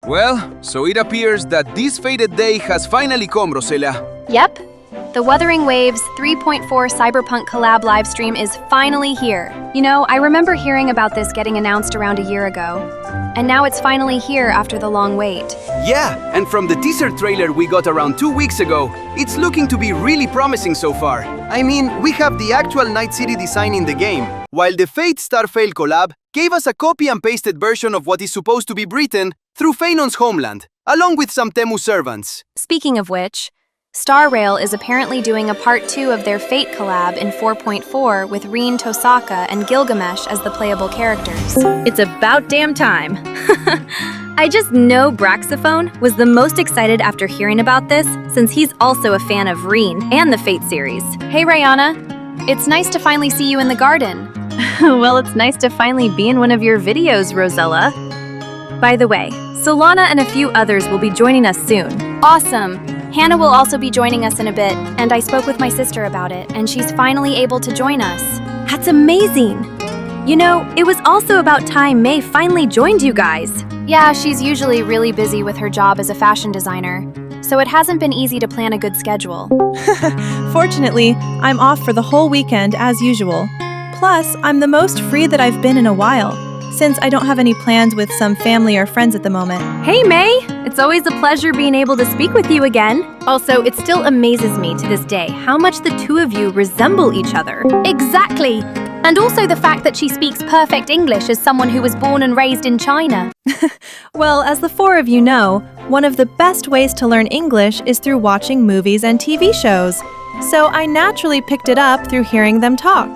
Well, so it appears that this fated day has finally come, Rosella. Yep. The Wuthering Waves 3.4 Cyberpunk Collab livestream is finally here. You know, I remember hearing about this getting announced around a year ago. And now it's finally here after the long wait. Yeah, and from the teaser trailer we got around 2 weeks ago, it's looking to be really promising so far. I mean, we have the actual Night City design in the game, while the Fate Starfail collab gave us a copy and pasted version of what is supposed to be Britain through Fëanor's homeland, along with some Temu servants. Speaking of which, Star Rail is apparently doing a part 2 of their Fate collab in 4.4 with Reen Tosaka and Gilgamesh as the playable characters. It's about damn time. I just know Braxophone was the most excited after hearing about this, since he's also a fan of Reen and the Fate series. Hey Rihanna, it's nice to finally see you in the garden. Well, it's nice to finally be in one of your videos, Rosella. By the way, Solana and a few others will be joining us soon. Awesome! Hannah will also be joining us in a bit, and I spoke with my sister about it, and she's finally able to join us. That's amazing! You know, it was also about time May finally joined you guys. Yeah, she's usually really busy with her job as a fashion designer, so it hasn't been easy to plan a good schedule. Fortunately, I'm off for the whole weekend as usual. Plus, I'm the most free that I've been in a while, since I don't have any plans with some family or friends at the moment. Hey May! It's always a pleasure being able to speak with you again. Also, it still amazes me to this day how much the two of you resemble each other. Exactly! And also the fact that she speaks perfect English as someone who was born and raised in China. Well, as the four of you know, one of the best ways to learn English is through watching movies and TV shows. So I naturally picked it up through hearing them talk.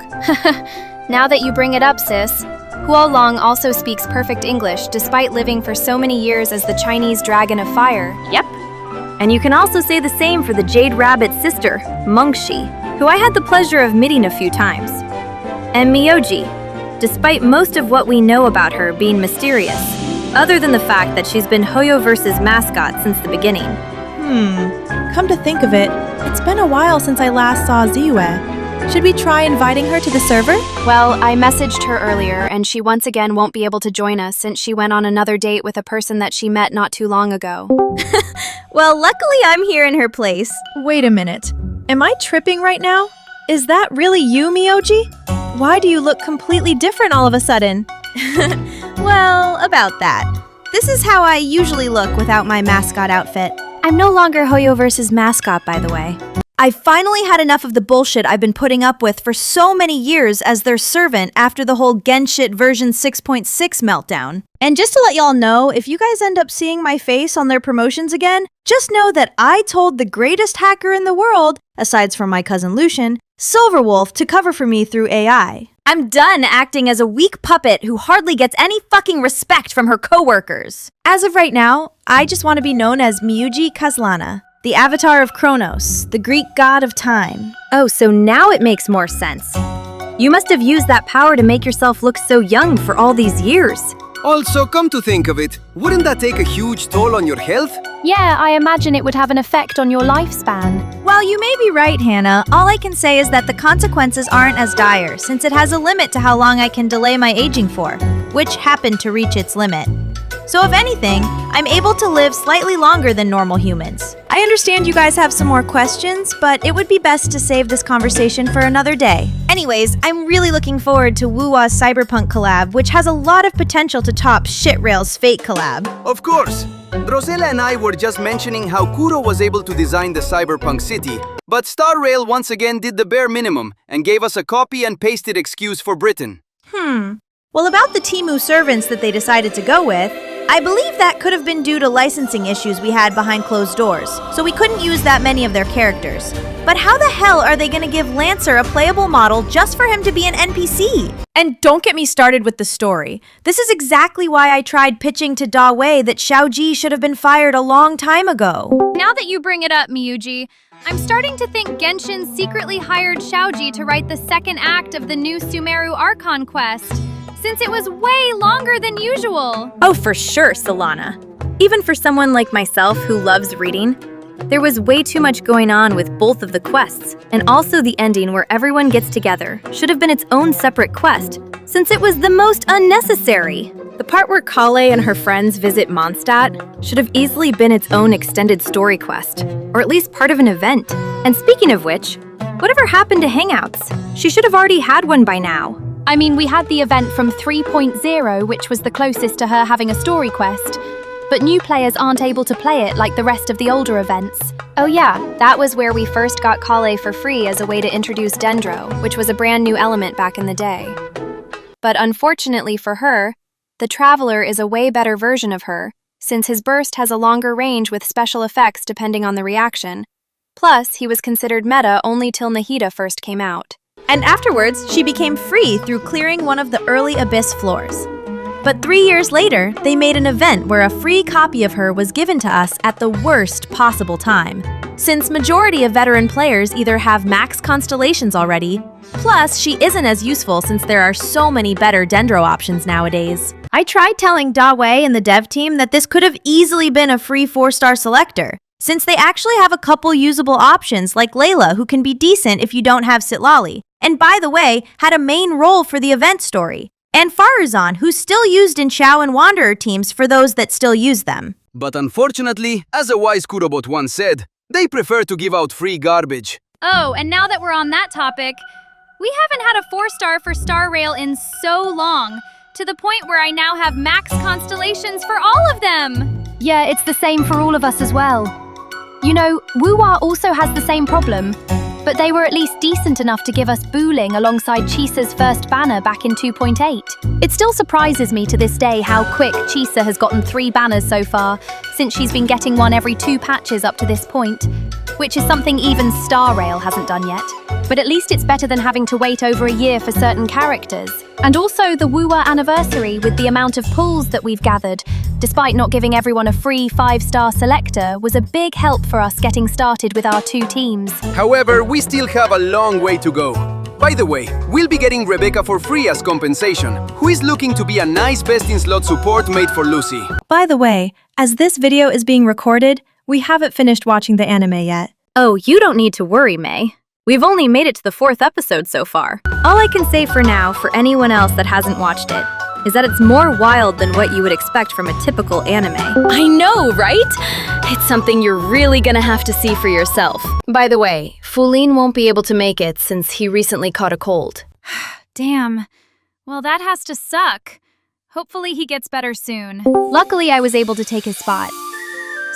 Now that you bring it up, sis, Huolong also speaks perfect English despite living for so many years as the Chinese Dragon of Fire. Yep. And you can also say the same for the Jade Rabbit's sister, Mengshi, who I had the pleasure of meeting a few times. And Miyoji, despite most of what we know about her being mysterious, other than the fact that she's been Hoyoverse's mascot since the beginning. Come to think of it, it's been a while since I last saw Ziyue. Should we try inviting her to the server? Well, I messaged her earlier, and she once again won't be able to join us since she went on another date with a person that she met not too long ago. Well, luckily I'm here in her place. Wait a minute. Am I tripping right now? Is that really you, Miyoji? Why do you look completely different all of a sudden? Well, about that. This is how I usually look without my mascot outfit. I'm no longer Hoyoverse's mascot, by the way. I finally had enough of the bullshit I've been putting up with for so many years as their servant after the whole Genshin version 6.6 meltdown. And just to let y'all know, if you guys end up seeing my face on their promotions again, just know that I told the greatest hacker in the world, aside from my cousin Lucian, Silverwolf, to cover for me through AI. I'm done acting as a weak puppet who hardly gets any fucking respect from her coworkers. As of right now, I just want to be known as Miyuji Kazlana, the avatar of Kronos, the Greek god of time. Oh, so now it makes more sense. You must have used that power to make yourself look so young for all these years. Also, come to think of it, wouldn't that take a huge toll on your health? Yeah, I imagine it would have an effect on your lifespan. While you may be right, Hannah, all I can say is that the consequences aren't as dire, since it has a limit to how long I can delay my aging for, which happened to reach its limit. So if anything, I'm able to live slightly longer than normal humans. I understand you guys have some more questions, but it would be best to save this conversation for another day. Anyways, I'm really looking forward to Wuwa's Cyberpunk collab, which has a lot of potential to top Shitrail's Fate collab. Of course. Rosella and I were just mentioning how Kuro was able to design the Cyberpunk city, but Star Rail once again did the bare minimum and gave us a copy and pasted excuse for Britain. Well, about the Temu servants that they decided to go with, I believe that could have been due to licensing issues we had behind closed doors, so we couldn't use that many of their characters. But how the hell are they gonna give Lancer a playable model just for him to be an NPC? And don't get me started with the story. This is exactly why I tried pitching to Da Wei that Xiaoji should have been fired a long time ago. Now that you bring it up, Miyuji, I'm starting to think Genshin secretly hired Xiaoji to write the second act of the new Sumeru Archon quest, since it was way longer than usual. Oh, for sure, Solana. Even for someone like myself who loves reading, there was way too much going on with both of the quests, and also the ending where everyone gets together should have been its own separate quest, since it was the most unnecessary. The part where Kale and her friends visit Mondstadt should have easily been its own extended story quest, or at least part of an event. And speaking of which, whatever happened to Hangouts? She should have already had one by now. I mean, we had the event from 3.0, which was the closest to her having a story quest. But new players aren't able to play it like the rest of the older events. Oh yeah, that was where we first got Kale for free as a way to introduce Dendro, which was a brand new element back in the day. But unfortunately for her, the Traveler is a way better version of her, since his burst has a longer range with special effects depending on the reaction. Plus, he was considered meta only till Nahida first came out. And afterwards, she became free through clearing one of the early Abyss floors. But 3 years later, they made an event where a free copy of her was given to us at the worst possible time. Since majority of veteran players either have max constellations already, plus she isn't as useful since there are so many better Dendro options nowadays. I tried telling Da Wei and the dev team that this could have easily been a free 4-star selector, since they actually have a couple usable options like Layla, who can be decent if you don't have Citlali, and by the way, had a main role for the event story, and Faruzan, who's still used in Xiao and Wanderer teams for those that still use them. But unfortunately, as a wise Kurobot once said, they prefer to give out free garbage. Oh, and now that we're on that topic, we haven't had a 4-star for Star Rail in so long, to the point where I now have max constellations for all of them. Yeah, it's the same for all of us as well. You know, Wuwa also has the same problem, but they were at least decent enough to give us Booling alongside Chisa's first banner back in 2.8. It still surprises me to this day how quick Chisa has gotten 3 banners so far, since she's been getting one every 2 patches up to this point, which is something even Star Rail hasn't done yet. But at least it's better than having to wait over a year for certain characters. And also the Wuwa anniversary with the amount of pulls that we've gathered, despite not giving everyone a free 5-star selector, was a big help for us getting started with our 2 teams. However, we still have a long way to go. By the way, we'll be getting Rebecca for free as compensation, who is looking to be a nice best-in-slot support made for Lucy. By the way, as this video is being recorded, we haven't finished watching the anime yet. Oh, you don't need to worry, May. We've only made it to the 4th episode so far. All I can say for now, for anyone else that hasn't watched it, is that it's more wild than what you would expect from a typical anime. I know, right? It's something you're really gonna have to see for yourself. By the way, Fulin won't be able to make it since he recently caught a cold. Damn. Well, that has to suck. Hopefully he gets better soon. Luckily, I was able to take his spot.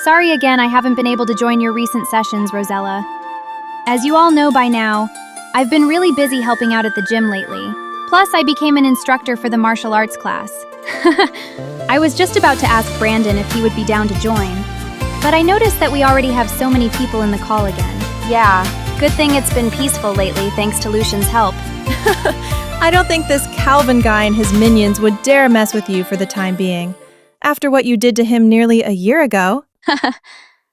Sorry again I haven't been able to join your recent sessions, Rosella. As you all know by now, I've been really busy helping out at the gym lately. Plus, I became an instructor for the martial arts class. I was just about to ask Brandon if he would be down to join, but I noticed that we already have so many people in the call again. Yeah, good thing it's been peaceful lately thanks to Lucian's help. I don't think this Calvin guy and his minions would dare mess with you for the time being, after what you did to him nearly a year ago.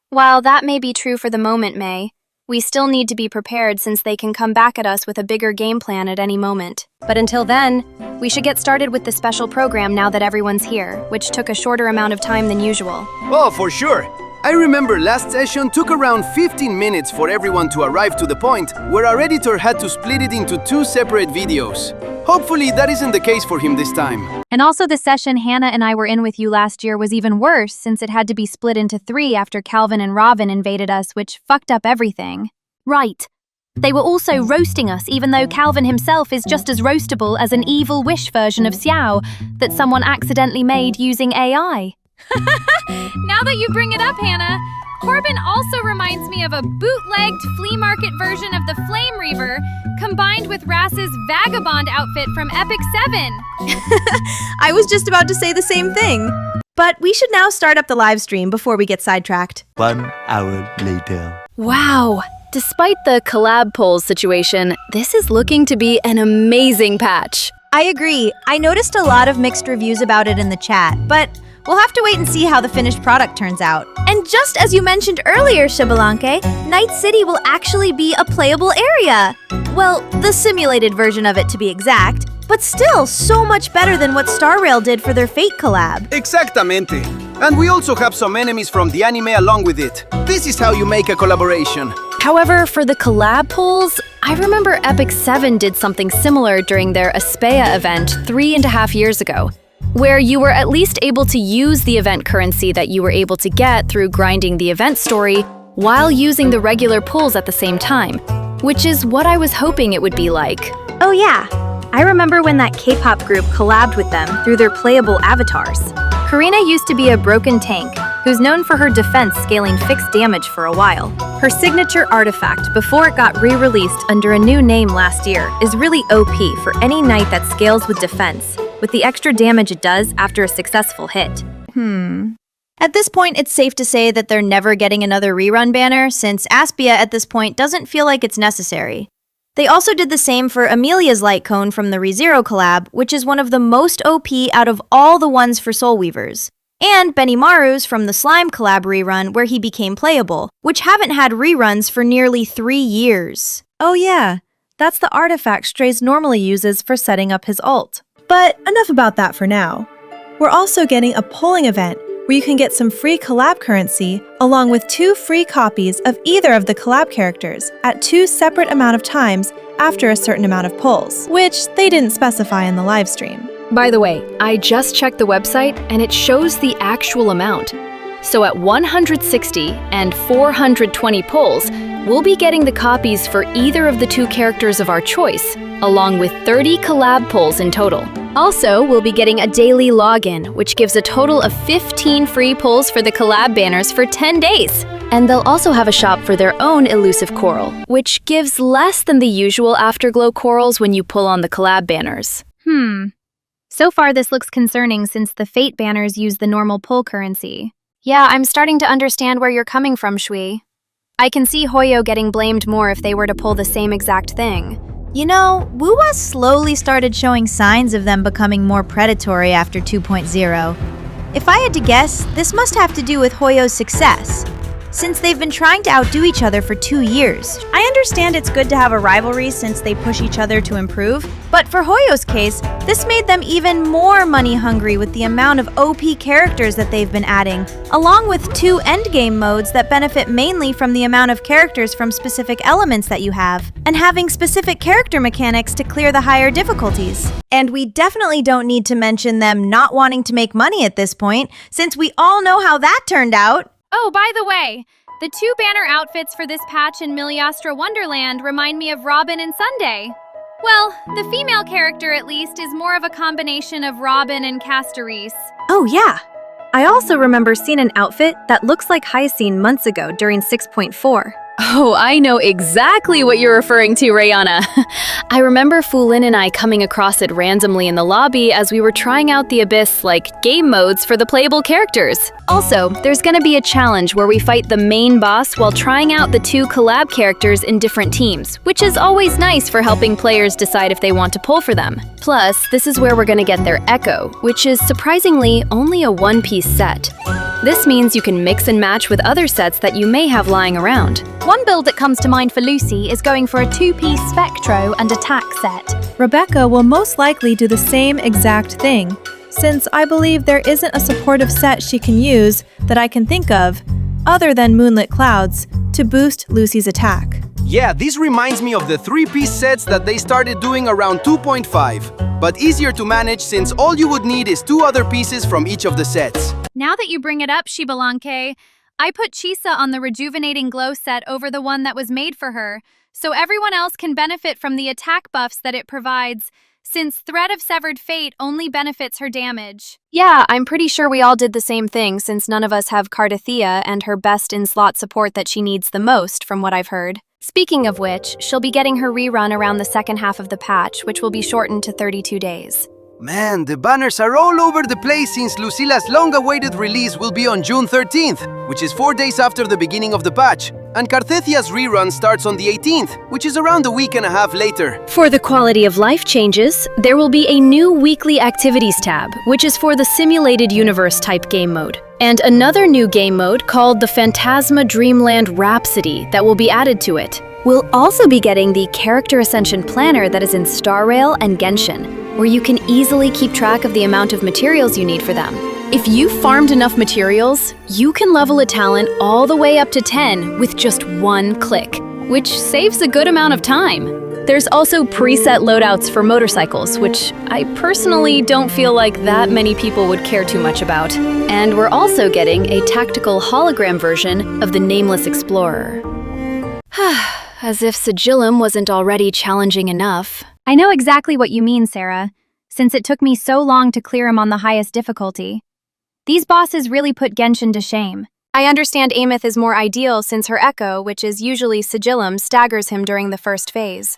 While that may be true for the moment, May, we still need to be prepared since they can come back at us with a bigger game plan at any moment. But until then, we should get started with the special program now that everyone's here, which took a shorter amount of time than usual. Oh, for sure. I remember last session took around 15 minutes for everyone to arrive to the point where our editor had to split it into 2 separate videos. Hopefully that isn't the case for him this time. And also the session Hannah and I were in with you last year was even worse since it had to be split into 3 after Calvin and Robin invaded us, which fucked up everything. Right. They were also roasting us even though Calvin himself is just as roastable as an evil wish version of Xiao that someone accidentally made using AI. Now that you bring it up, Hannah, Corbin also reminds me of a bootlegged flea market version of the Flame Reaver, combined with Rass's vagabond outfit from Epic 7. I was just about to say the same thing. But we should now start up the live stream before we get sidetracked. 1 hour later. Wow! Despite the collab polls situation, this is looking to be an amazing patch. I agree. I noticed a lot of mixed reviews about it in the chat, but we'll have to wait and see how the finished product turns out. And just as you mentioned earlier, Shibalanke, Night City will actually be a playable area. Well, the simulated version of it to be exact, but still so much better than what Star Rail did for their Fate collab. Exactamente. And we also have some enemies from the anime along with it. This is how you make a collaboration. However, for the collab polls, I remember Epic 7 did something similar during their Aspeya event 3.5 years ago. where you were at least able to use the event currency that you were able to get through grinding the event story while using the regular pulls at the same time, which is what I was hoping it would be like. Oh yeah, I remember when that K-pop group collabed with them through their playable avatars. Furina used to be a broken tank, who's known for her defense scaling fixed damage for a while. Her signature artifact, before it got re-released under a new name last year, is really OP for any knight that scales with defense, with the extra damage it does after a successful hit. At this point, it's safe to say that they're never getting another rerun banner, since Aspia at this point doesn't feel like it's necessary. They also did the same for Amelia's Light Cone from the ReZero collab, which is one of the most OP out of all the ones for Soul Weavers, and Benimaru's from the Slime collab rerun where he became playable, which haven't had reruns for nearly 3 years. Oh yeah, that's the artifact Strays normally uses for setting up his ult. But enough about that for now. We're also getting a polling event where you can get some free collab currency along with 2 free copies of either of the collab characters at 2 separate amount of times after a certain amount of pulls, which they didn't specify in the live stream. By the way, I just checked the website and it shows the actual amount. So at 160 and 420 pulls, we'll be getting the copies for either of the 2 characters of our choice, along with 30 collab pulls in total. Also, we'll be getting a daily login, which gives a total of 15 free pulls for the collab banners for 10 days. And they'll also have a shop for their own elusive coral, which gives less than the usual afterglow corals when you pull on the collab banners. So far this looks concerning since the Fate banners use the normal pull currency. Yeah, I'm starting to understand where you're coming from, Shui. I can see Hoyo getting blamed more if they were to pull the same exact thing. You know, Wuwa slowly started showing signs of them becoming more predatory after 2.0. If I had to guess, this must have to do with Hoyo's success, since they've been trying to outdo each other for 2 years. I understand it's good to have a rivalry since they push each other to improve, but for Hoyo's case, this made them even more money hungry with the amount of OP characters that they've been adding, along with 2 endgame modes that benefit mainly from the amount of characters from specific elements that you have, and having specific character mechanics to clear the higher difficulties. And we definitely don't need to mention them not wanting to make money at this point, since we all know how that turned out. Oh, by the way, the 2 banner outfits for this patch in Miliastra Wonderland remind me of Robin and Sunday. Well, the female character at least is more of a combination of Robin and Castorise. Oh yeah! I also remember seeing an outfit that looks like Hyacine months ago during 6.4. Oh, I know exactly what you're referring to, Rayana. I remember Fulin and I coming across it randomly in the lobby as we were trying out the Abyss, game modes for the playable characters. Also, there's gonna be a challenge where we fight the main boss while trying out the 2 collab characters in different teams, which is always nice for helping players decide if they want to pull for them. Plus, this is where we're gonna get their Echo, which is surprisingly only a 1-piece set. This means you can mix and match with other sets that you may have lying around. One build that comes to mind for Lucy is going for a 2-piece Spectro and Attack set. Rebecca will most likely do the same exact thing, since I believe there isn't a supportive set she can use that I can think of, other than Moonlit Clouds, to boost Lucy's attack. Yeah, this reminds me of the 3-piece sets that they started doing around 2.5, but easier to manage since all you would need is 2 other pieces from each of the sets. Now that you bring it up, Shibalanke, I put Chisa on the Rejuvenating Glow set over the one that was made for her, so everyone else can benefit from the attack buffs that it provides, since Thread of Severed Fate only benefits her damage. Yeah, I'm pretty sure we all did the same thing since none of us have Cardathea and her best in-slot support that she needs the most, from what I've heard. Speaking of which, she'll be getting her rerun around the second half of the patch, which will be shortened to 32 days. Man, the banners are all over the place since Lucila's long-awaited release will be on June 13th, which is 4 days after the beginning of the patch, and Carthethia's rerun starts on the 18th, which is around a week and a half later. For the quality of life changes, there will be a new weekly activities tab, which is for the simulated universe type game mode, and another new game mode called the Phantasma Dreamland Rhapsody that will be added to it. We'll also be getting the Character Ascension Planner that is in Star Rail and Genshin, where you can easily keep track of the amount of materials you need for them. If you farmed enough materials, you can level a talent all the way up to 10 with just 1 click, which saves a good amount of time. There's also preset loadouts for motorcycles, which I personally don't feel like that many people would care too much about. And we're also getting a tactical hologram version of the Nameless Explorer. As if Sigillum wasn't already challenging enough. I know exactly what you mean, Sarah, since it took me so long to clear him on the highest difficulty. These bosses really put Genshin to shame. I understand Ameth is more ideal since her echo, which is usually Sigillum, staggers him during the first phase.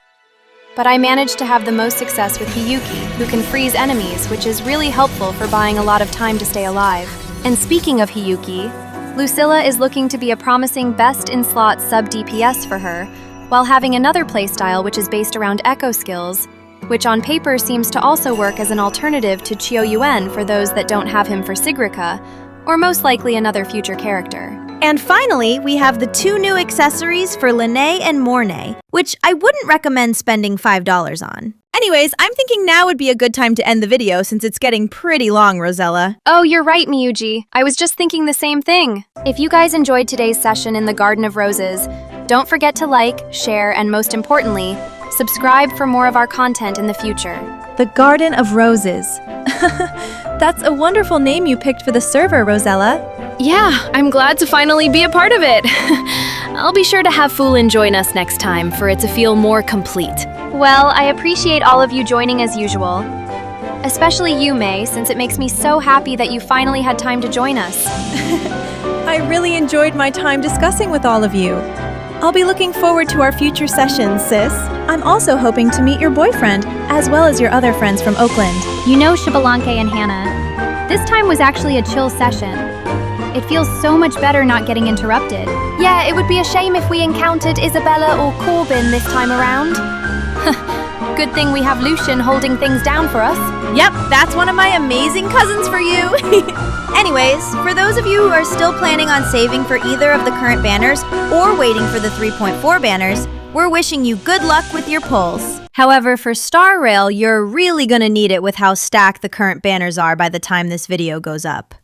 But I managed to have the most success with Hiyuki, who can freeze enemies, which is really helpful for buying a lot of time to stay alive. And speaking of Hiyuki, Lucilla is looking to be a promising best-in-slot sub-DPS for her, while having another playstyle which is based around echo skills, which on paper seems to also work as an alternative to Chiou-Yuen for those that don't have him for Sigrika, or most likely another future character. And finally, we have the 2 new accessories for Linné and Mornay, which I wouldn't recommend spending $5 on. Anyways, I'm thinking now would be a good time to end the video since it's getting pretty long, Rosella. Oh, you're right, Miyuji. I was just thinking the same thing. If you guys enjoyed today's session in the Garden of Roses, don't forget to like, share, and most importantly, subscribe for more of our content in the future. The Garden of Roses. That's a wonderful name you picked for the server, Rosella. Yeah, I'm glad to finally be a part of it. I'll be sure to have Foolin join us next time for it to feel more complete. Well, I appreciate all of you joining as usual. Especially you, May, since it makes me so happy that you finally had time to join us. I really enjoyed my time discussing with all of you. I'll be looking forward to our future sessions, sis. I'm also hoping to meet your boyfriend, as well as your other friends from Oakland. You know Shibalanke and Hannah. This time was actually a chill session. It feels so much better not getting interrupted. Yeah, it would be a shame if we encountered Isabella or Corbin this time around. Good thing we have Lucian holding things down for us. Yep, that's one of my amazing cousins for you. Anyways, for those of you who are still planning on saving for either of the current banners or waiting for the 3.4 banners, we're wishing you good luck with your pulls. However, for Star Rail, you're really gonna need it with how stacked the current banners are by the time this video goes up.